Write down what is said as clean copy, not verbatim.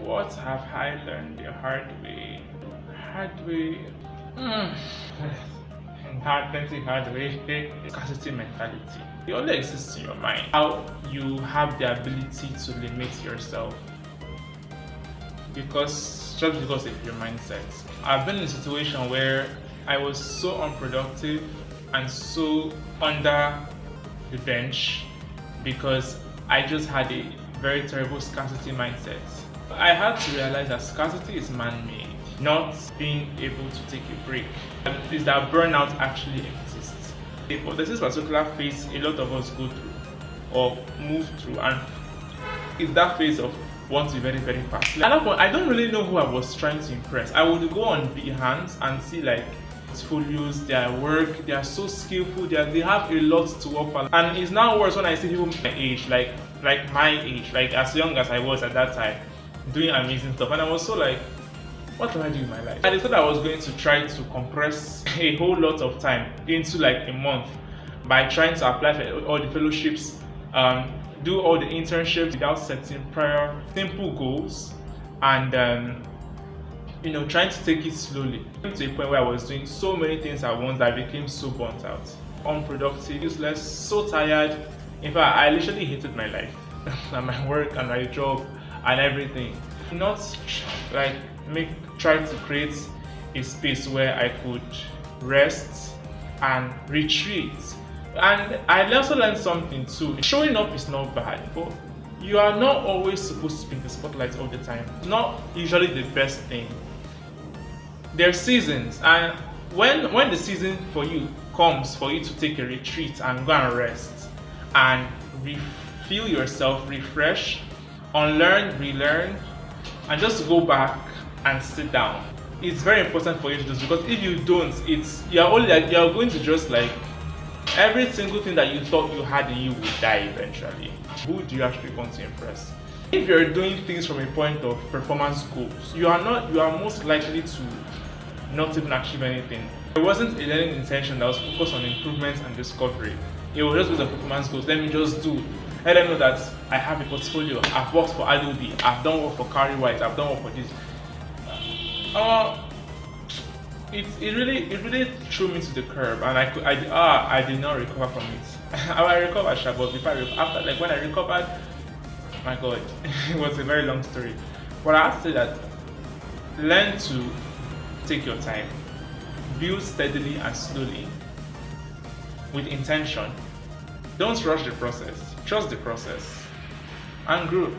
What have I learned the hard way? Hard way. Hmm. Hard way. Scarcity mentality. It only exists in your mind. How you have the ability to limit yourself because of your mindset. I've been in a situation where I was so unproductive and so under the bench because I just had a very terrible scarcity mindset. I had to realize that scarcity is man-made, not being able to take a break. Is that burnout actually exists. But there's this particular phase a lot of us go through or move through, and it's that phase of want to be very, very fast. At that point, I don't really know who I was trying to impress. I would go on Behance and see like portfolios, their work, they are so skillful, they have a lot to offer. And it's now worse when I see people my age, like my age, like as young as I was at that time, doing amazing stuff. And I was so like, what can I do in my life? I decided I was going to try to compress a whole lot of time into like a month by trying to apply for all the fellowships, do all the internships without setting prior simple goals, and trying to take it slowly. I came to a point where I was doing so many things at once that I became so burnt out, unproductive, useless, so tired. In fact, I literally hated my life and my work and my job and everything. Not like try to create a space where I could rest and retreat. And I also learned something too. Showing up is not bad, but you are not always supposed to be in the spotlight all the time. It's not usually the best thing. There are seasons, and when the season for you comes for you to take a retreat and go and rest and refuel yourself, refresh, unlearn, relearn, and just go back and sit down. It's very important for you to do this, because if you don't, you're going to just like every single thing that you thought you had in you will die eventually. Who do you actually want to impress? If you're doing things from a point of performance goals, you are most likely to not even achieve anything. It wasn't a learning intention that was focused on improvement and discovery. It was just with the performance goals. Let me just do. Let them know that I have a portfolio. I've worked for Adobe. I've done work for Carry White. I've done work for this. It really threw me to the curb, and I did not recover from it. I recovered, but when I recovered, my God, it was a very long story. But I have to say that learn to take your time, build steadily and slowly, with intention. Don't rush the process. Trust the process, and grow.